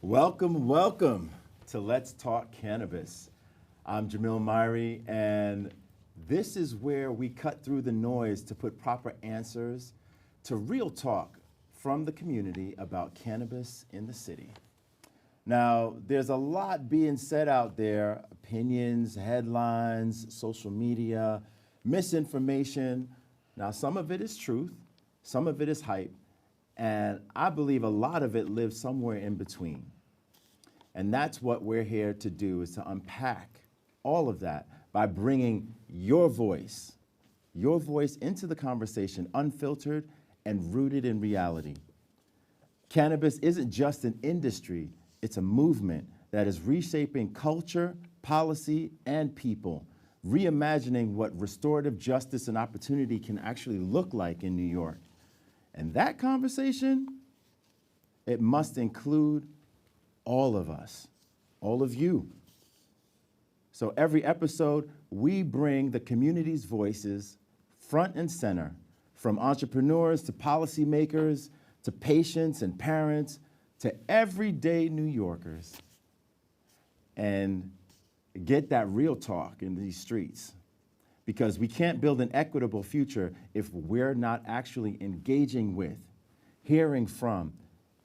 Welcome to Let's Talk Cannabis. I'm Jamil, and this is where we cut through the noise to put proper answers to real talk from the community about cannabis in the city. Now, there's a lot being said out there, opinions, headlines, social media, misinformation. Now, some of it is truth, some of it is hype, and I believe a lot of it lives somewhere in between. And that's what we're here to do, is to unpack all of that by bringing your voice into the conversation, unfiltered and rooted in reality. Cannabis isn't just an industry, it's a movement that is reshaping culture, policy, and people, reimagining what restorative justice and opportunity can actually look like in New York. And that conversation, it must include all of us, all of you. So every episode, we bring the community's voices front and center, from entrepreneurs to policymakers, to patients and parents, to everyday New Yorkers, and get that real talk in these streets. Because we can't build an equitable future if we're not actually engaging with, hearing from,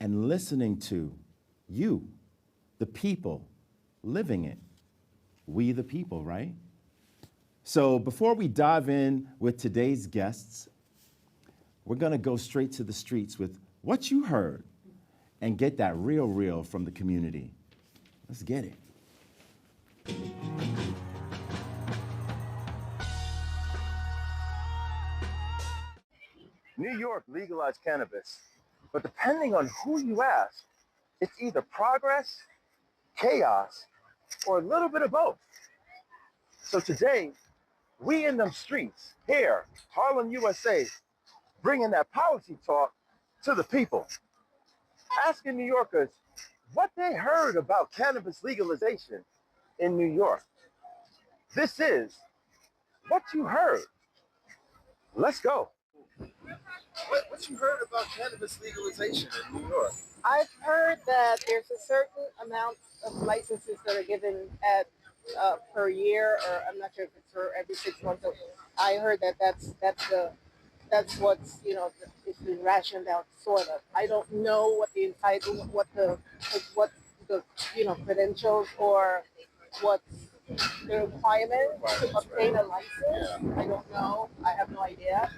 and listening to you, the people, living it. We the people, right? So before we dive in with today's guests, we're gonna go straight to the streets with what you heard and get that real from the community. Let's get it. New York legalized cannabis, but depending on who you ask, it's either progress, chaos, or a little bit of both. So today, we in them streets, here, Harlem, USA, bringing that policy talk to the people. Asking New Yorkers what they heard about cannabis legalization in New York. This is What You Heard. Let's go. What you heard about cannabis legalization in New York? I've heard that there's a certain amount of licenses that are given at per year, or I'm not sure if it's for every 6 months. So I heard that that's what's it's been rationed out, sort of. I don't know what the entitlement, what the credentials, or what's the requirement to obtain a license. I don't know. I have no idea.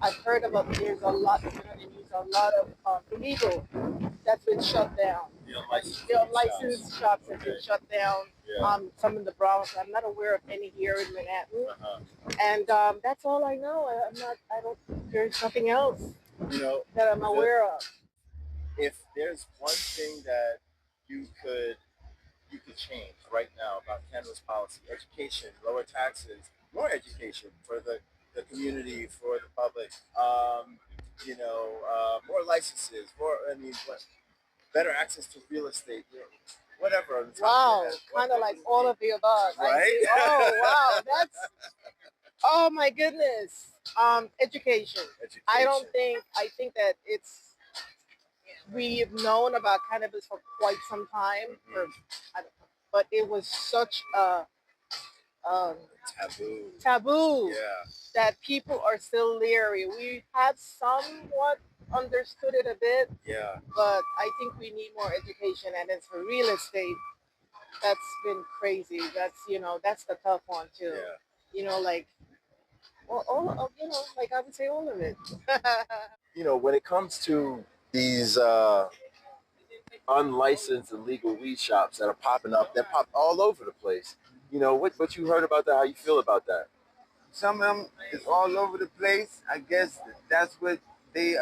I've heard about there's a lot of illegal that's been shut down. Licensed shops have been shut down. Some in the Bronx. I'm not aware of any here in Manhattan. And that's all I know. There's nothing else that I'm aware of. If there's one thing that you could change right now about cannabis policy, education, lower taxes, more education for the community, for the public, more licenses, better access to real estate, whatever. Wow, kind of like all of the above. Right? Oh, wow, oh my goodness. Education. I think that we've known about cannabis for quite some time, but it was such a taboo that people are still leery. We have somewhat understood it a bit, but I think we need more education. And as for real estate, that's been crazy. That's the tough one too. Like I would say all of it. When it comes to these unlicensed illegal weed shops that are popping up, they're popped all over the place. What you heard about that? How you feel about that? Some of them is all over the place. I guess that's what they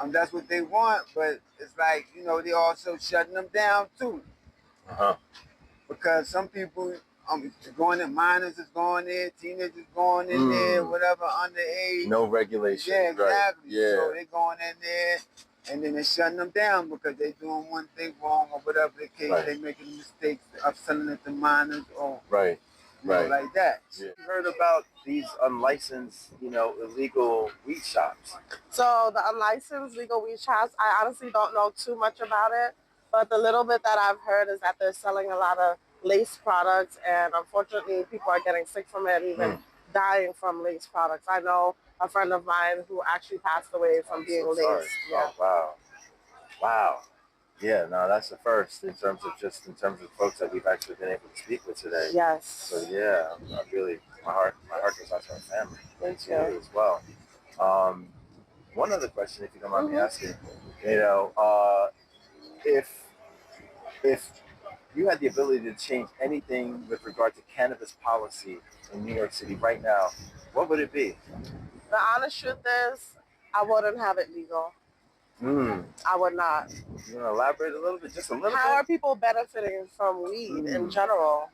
that's what they want. But it's like they also shutting them down too. Because some people going in, minors is going there, teenagers going in there, whatever, underage. No regulation. Yeah, exactly. Right. Yeah. So they going in there, and then they're shutting them down because they doing one thing wrong or whatever the case. Right. They making mistakes of selling it to minors or. Right. Right. Like that. Yeah. You heard about these unlicensed, illegal weed shops? So the unlicensed legal weed shops, I honestly don't know too much about it, but the little bit that I've heard is that they're selling a lot of lace products, and unfortunately people are getting sick from it, even dying from lace products. I know a friend of mine who actually passed away from being laced. Yeah. Oh, wow. Wow. Yeah, no, that's the first in terms of folks that we've actually been able to speak with today. Yes. So yeah, I really, my heart goes out to our family. Thank you as well. One other question, if you don't mind me asking, if you had the ability to change anything with regard to cannabis policy in New York City right now, what would it be? The honest truth is, I wouldn't have it legal. I would not. You want to elaborate a little bit, just a little bit? How are people benefiting from weed in general?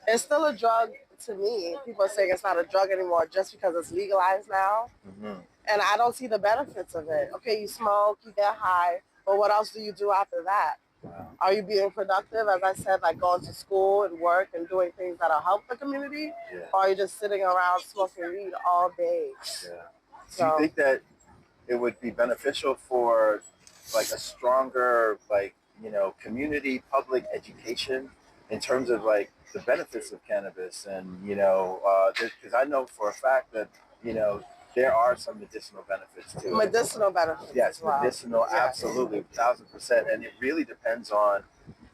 It's still a drug to me. People are saying it's not a drug anymore just because it's legalized now. And I don't see the benefits of it. Okay, you smoke, you get high, but what else do you do after that? Wow. Are you being productive, as I said, like going to school and work and doing things that'll help the community? Yeah. Or are you just sitting around smoking weed all day? Yeah. Do you think that it would be beneficial for like a stronger, community public education in terms of like the benefits of cannabis? And, because I know for a fact that, there are some medicinal benefits to it. Medicinal benefits. Yes, wow. medicinal, absolutely, 1,000%. And it really depends on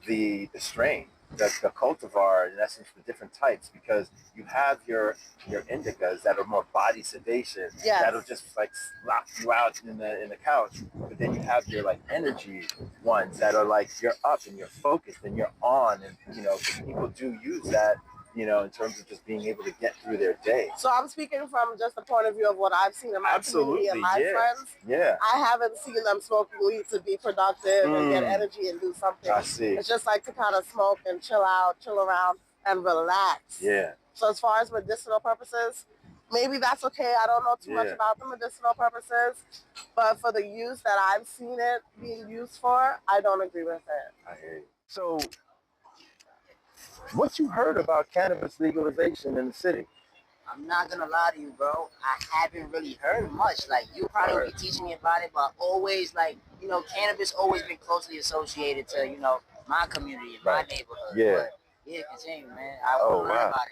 the strain, the cultivar, in essence, the different types, because you have your indicas that are more body sedation, that'll just like lock you out in the couch. But then you have your like energy ones that are like you're up and you're focused and you're on, and people do use that. In terms of just being able to get through their day. So I'm speaking from just the point of view of what I've seen in my community and my friends. Yeah. I haven't seen them smoking weed to be productive and get energy and do something. I see. It's just like to kind of smoke and chill out, chill around, and relax. Yeah. So as far as medicinal purposes, maybe that's okay. I don't know too much about the medicinal purposes, but for the use that I've seen it being used for, I don't agree with it. I hear you. So, what you heard about cannabis legalization in the city? I'm not gonna lie to you, bro. I haven't really heard much. Like, you probably will be teaching me about it, but always, cannabis always been closely associated to, my community, my neighborhood. Yeah. But, yeah, continue, man. I want to learn about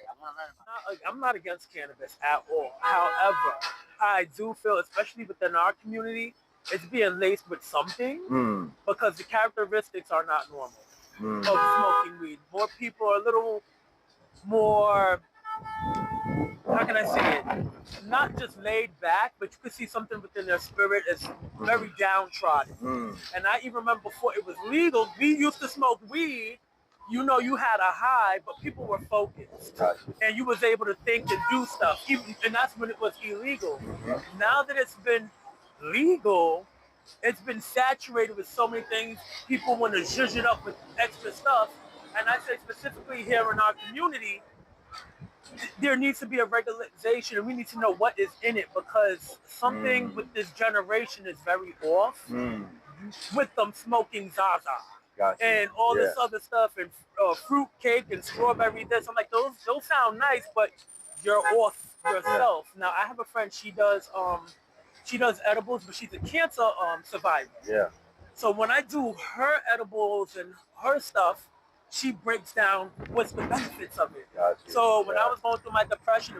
it. I'm not against cannabis at all. However, I do feel, especially within our community, it's being laced with something because the characteristics are not normal. Of smoking weed. More people are a little more, how can I say it? Not just laid back, but you could see something within their spirit is very downtrodden. And I even remember before it was legal, we used to smoke weed. You had a high, but people were focused. And you was able to think and do stuff. And that's when it was illegal. Now that it's been legal, it's been saturated with so many things. People want to zhuzh it up with extra stuff. And I say specifically here in our community, there needs to be a regularization, and we need to know what is in it, because something with this generation is very off with them smoking Zaza. Gotcha. And all this other stuff, and fruit cake and strawberry this. I'm like, those sound nice, but you're off yourself. Now, I have a friend, she does edibles, but she's a cancer survivor. Yeah. So when I do her edibles and her stuff, she breaks down what's the benefits of it. Gotcha. So when I was going through my depression,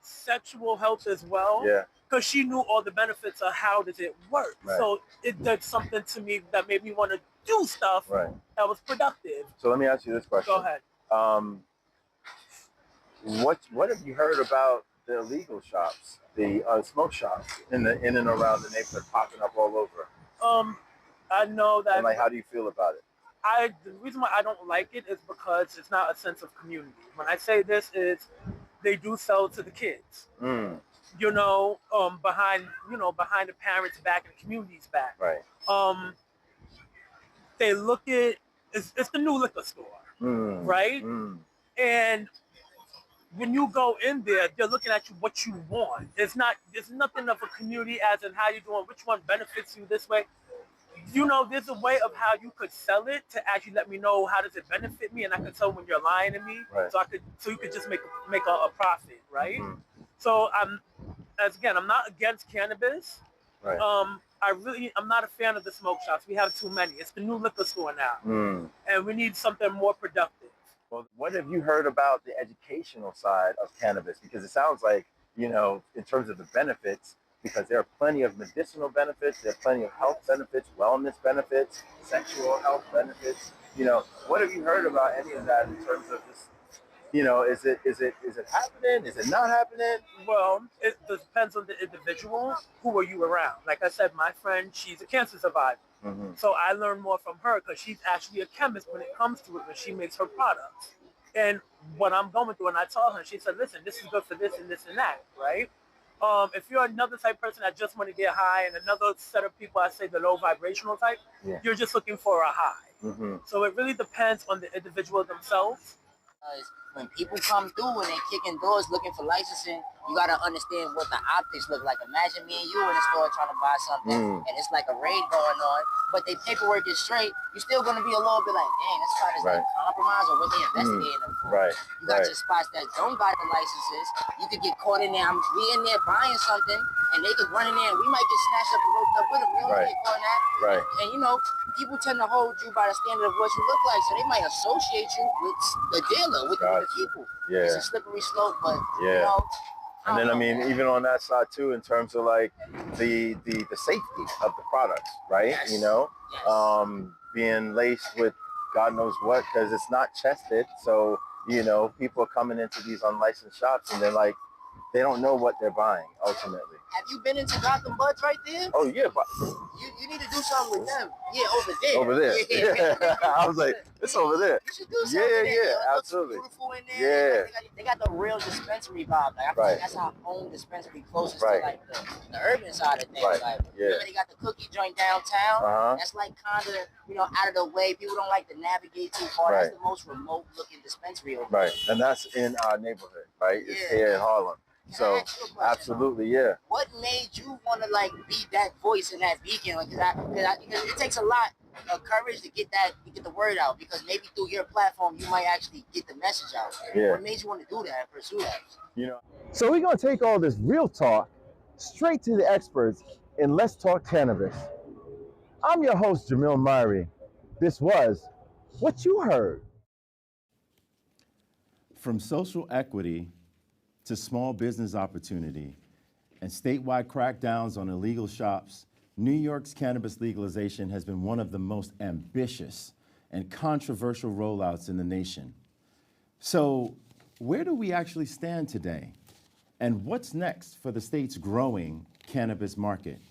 sexual health as well. Yeah. Because she knew all the benefits of how does it work. Right. So it did something to me that made me want to do stuff that was productive. So let me ask you this question. Go ahead. What have you heard about the illegal shops, the smoke shops in and around the neighborhood popping up all over? I know that. And how do you feel about it? The reason why I don't like it is because it's not a sense of community. When I say this is, they do sell to the kids. Behind the parents' back and the community's back. Right. They look at it's the new liquor store, right? And when you go in there, they're looking at you what you want. There's nothing of a community as in how you doing, which one benefits you this way. you know, there's a way of how you could sell it to actually let me know how does it benefit me, and I could tell when you're lying to me, Right. so you could just make a profit, right? Mhm. So I'm not against cannabis. Right. I'm not a fan of the smoke shops. We have too many. It's the new liquor store now, and we need something more productive. Well, what have you heard about the educational side of cannabis? Because it sounds like, you know, in terms of the benefits, because there are plenty of medicinal benefits, there are plenty of health benefits, wellness benefits, sexual health benefits. You know, what have you heard about any of that in terms of just, you know, is it happening? Is it not happening? Well, it depends on the individual. Who are you around? Like I said, my friend, she's a cancer survivor. So I learned more from her because she's actually a chemist when it comes to it, when she makes her products. And what I'm going through, and I told her, she said, listen, this is good for this and this and that, right? If you're another type of person that just want to get high, and another set of people, I say the low vibrational type, you're just looking for a high. So it really depends on the individual themselves. When people come through and they kicking doors looking for licensing, you gotta understand what the optics look like. Imagine me and you in the store trying to buy something, and it's like a raid going on, but they paperwork is straight. You're still gonna be a little bit like, dang, this spot is like compromise or what they investigating them for. You got your spots that don't got the licenses. You could get caught in there. We in there buying something, and they could run in there, and we might get snatched up and roped up with them. You don't get caught in that. And you know, people tend to hold you by the standard of what you look like, so they might associate you with the dealer, with the people. It's a slippery slope, but you know. And then, I mean, even on that side too, in terms of like the safety of the products, right? You know, being laced with God knows what, because it's not tested. So, you know, people are coming into these unlicensed shops and they're like, they don't know what they're buying ultimately. Have you been into Gotham Buds right there? Oh yeah, but you need to do something with them. Yeah, over there. Over there. Yeah. I was like, it's over there. You should do something. There. Absolutely. Beautiful in there. Yeah. They got the real dispensary vibe. Like I feel like that's our own dispensary closest to like the urban side of things. Like remember they got the cookie joint downtown. That's like kind of, you know, out of the way. People don't like to navigate too far. That's the most remote looking dispensary over there. And that's in our neighborhood, right? It's here in Harlem. So absolutely, What made you want to like be that voice and that beacon? Like, because it takes a lot of courage to get the word out. Because maybe through your platform, you might actually get the message out. What made you want to do that and pursue that? You know. So we're gonna take all this real talk straight to the experts in Let's Talk Cannabis. I'm your host, Jamil Myrie. This was What You Heard. From social equity to small business opportunity and statewide crackdowns on illegal shops, New York's cannabis legalization has been one of the most ambitious and controversial rollouts in the nation. So where do we actually stand today? And what's next for the state's growing cannabis market?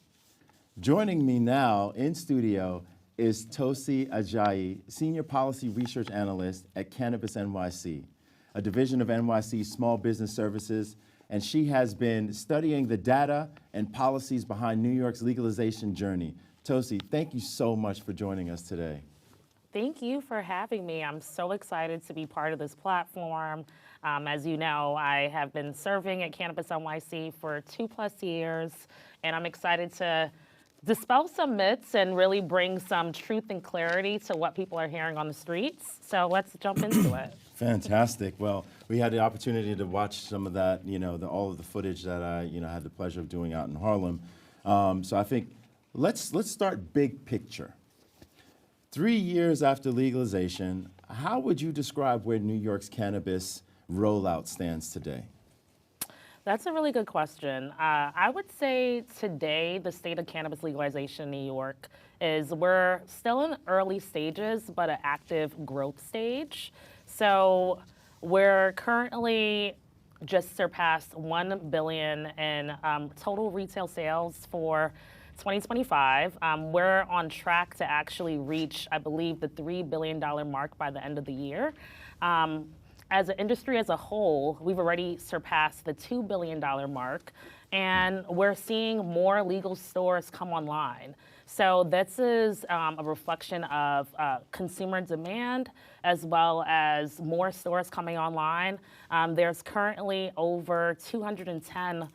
Joining me now in studio is Tosin Ajayi, Senior Policy Research Analyst at Cannabis NYC, a division of NYC Small Business Services, and she has been studying the data and policies behind New York's legalization journey. Tosin, thank you so much for joining us today. Thank you for having me. I'm so excited to be part of this platform. As you know, I have been serving at Cannabis NYC for 2+ years, and I'm excited to dispel some myths and really bring some truth and clarity to what people are hearing on the streets. So let's jump into it. Fantastic. Well, we had the opportunity to watch some of that, you know, all of the footage that I, you know, had the pleasure of doing out in Harlem. So I think let's start big picture. 3 years after legalization, how would you describe where New York's cannabis rollout stands today? That's a really good question. I would say today, the state of cannabis legalization in New York is we're still in early stages, but an active growth stage. So we're currently just surpassed 1 billion in total retail sales for 2025. We're on track to actually reach, I believe, the $3 billion mark by the end of the year. As an industry as a whole, we've already surpassed the $2 billion mark, and we're seeing more legal stores come online. So this is a reflection of consumer demand as well as more stores coming online. There's currently over 210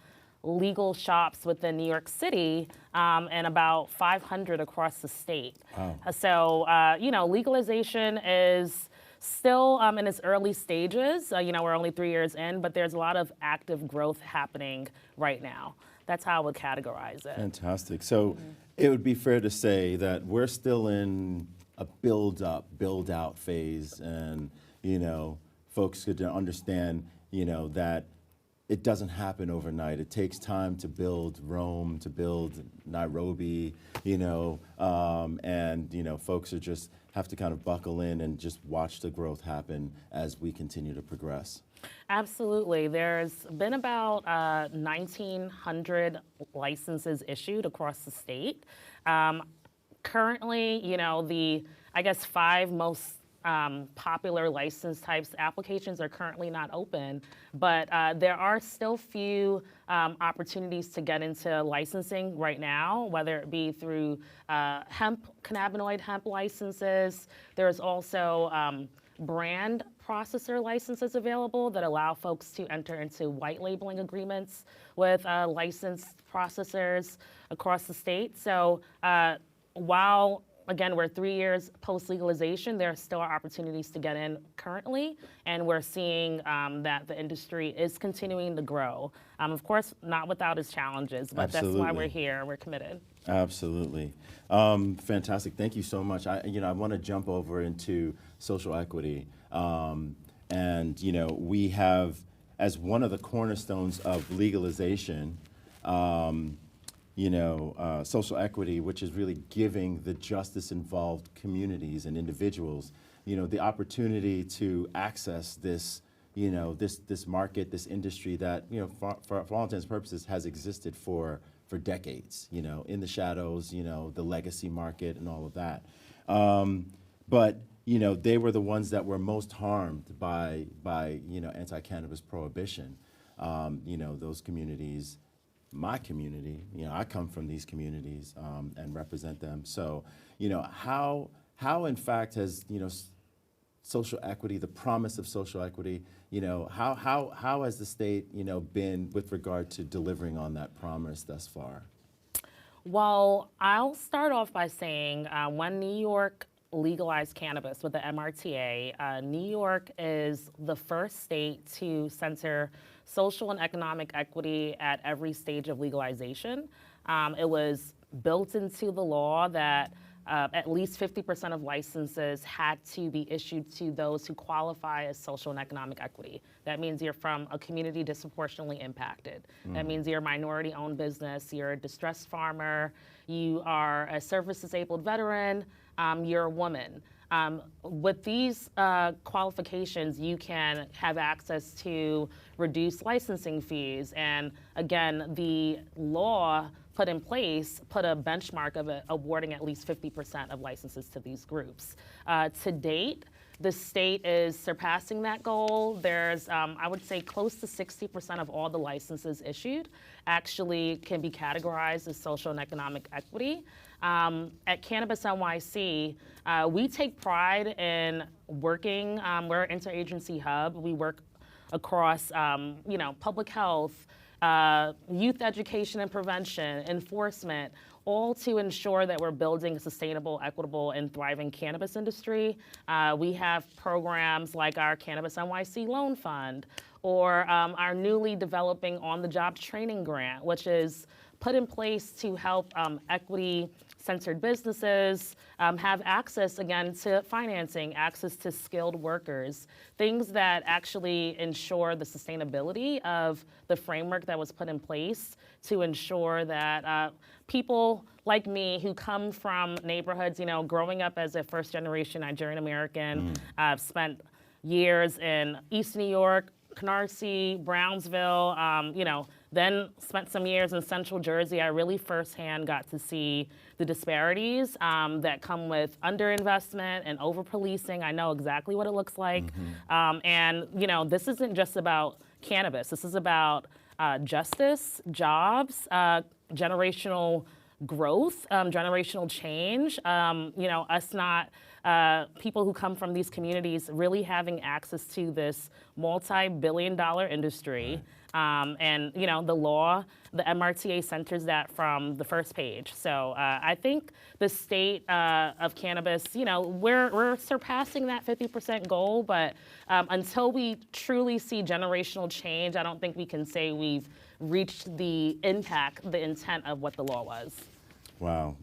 legal shops within New York City and about 500 across the state. Wow. So, legalization is still in its early stages. We're only 3 years in, but there's a lot of active growth happening right now. That's how I would categorize it. Fantastic. So it would be fair to say that we're still in a build-up, build-out phase, and folks could understand, that it doesn't happen overnight. It takes time to build Rome, to build Nairobi, and folks are just have to kind of buckle in and just watch the growth happen as we continue to progress. Absolutely. There's been about 1,900 licenses issued across the state. Currently, the, 5 most popular license types applications are currently not open, but there are still few opportunities to get into licensing right now, whether it be through cannabinoid hemp licenses. There's also brand processor licenses available that allow folks to enter into white labeling agreements with licensed processors across the state. So while again, we're 3 years post-legalization, there still are opportunities to get in currently, and we're seeing that the industry is continuing to grow. Of course, not without its challenges, but Absolutely. That's why we're here, we're committed. Absolutely. Fantastic. Thank you so much. I want to jump over into social equity. We have, as one of the cornerstones of legalization, social equity, which is really giving the justice-involved communities and individuals, the opportunity to access this, this market, this industry that, for all intents and purposes, has existed for decades, in the shadows, the legacy market and all of that. But they were the ones that were most harmed by anti-cannabis prohibition. Those communities. My community, I come from these communities and represent them. So, how in fact has, social equity, the promise of social equity, how has the state, been with regard to delivering on that promise thus far? Well, I'll start off by saying when New York legalized cannabis with the MRTA, New York is the first state to censor social and economic equity at every stage of legalization. It was built into the law that at least 50% of licenses had to be issued to those who qualify as social and economic equity. That means you're from a community disproportionately impacted. That means you're a minority-owned business, you're a distressed farmer, you are a service-disabled veteran, you're a woman. With these qualifications, you can have access to reduced licensing fees. And again, the law put in place put a benchmark of awarding at least 50% of licenses to these groups. To date, the state is surpassing that goal. There's, I would say, close to 60% of all the licenses issued actually can be categorized as social and economic equity. At Cannabis NYC, we take pride in working, we're an interagency hub. We work across, public health, youth education and prevention, enforcement, all to ensure that we're building a sustainable, equitable, and thriving cannabis industry. We have programs like our Cannabis NYC Loan Fund, or our newly developing on-the-job training grant, which is put in place to help equity-centered businesses have access, again, to financing, access to skilled workers, things that actually ensure the sustainability of the framework that was put in place to ensure that people like me who come from neighborhoods, growing up as a first-generation Nigerian American, I've spent years in East New York, Canarsie, Brownsville, then spent some years in Central Jersey. I really firsthand got to see the disparities that come with underinvestment and over-policing. I know exactly what it looks like. And, this isn't just about cannabis. This is about justice, jobs, generational growth, generational change, us not people who come from these communities really having access to this multi-billion-dollar industry. And the law, the MRTA centers that from the first page. So I think the state of cannabis, we're surpassing that 50% goal, but until we truly see generational change, I don't think we can say we've reached the impact, the intent of what the law was. Wow,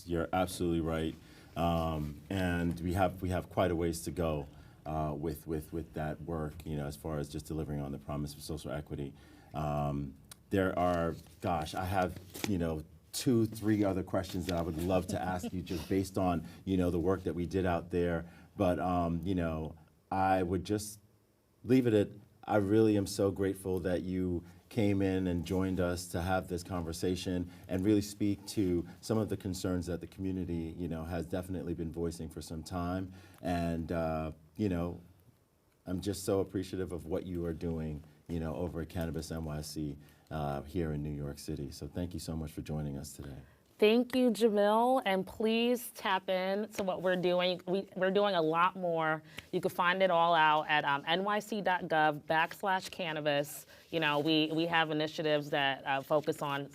you're absolutely right, and we have quite a ways to go with that work. As far as just delivering on the promise of social equity. There are, I have 2-3 other questions that I would love to ask you just based on the work that we did out there. But I would just leave it at I really am so grateful that you came in and joined us to have this conversation and really speak to some of the concerns that the community, has definitely been voicing for some time. And, I'm just so appreciative of what you are doing, over at Cannabis NYC here in New York City. So thank you so much for joining us today. Thank you, Jamil, and please tap in to what we're doing. We're doing a lot more. You can find it all out at nyc.gov/cannabis. We have initiatives that focus on,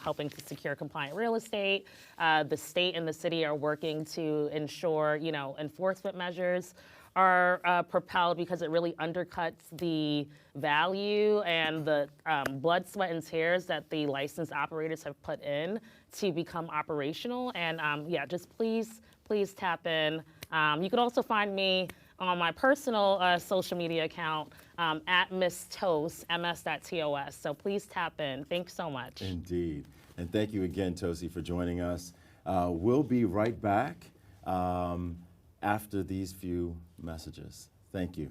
helping to secure compliant real estate. The state and the city are working to ensure, enforcement measures are propelled because it really undercuts the value and the blood, sweat, and tears that the licensed operators have put in to become operational. And just please tap in. You can also find me on my personal social media account at Miss Tos, ms.tos. So please tap in. Thanks so much. Indeed. And thank you again, Tosi, for joining us. We'll be right back after these few messages. Thank you.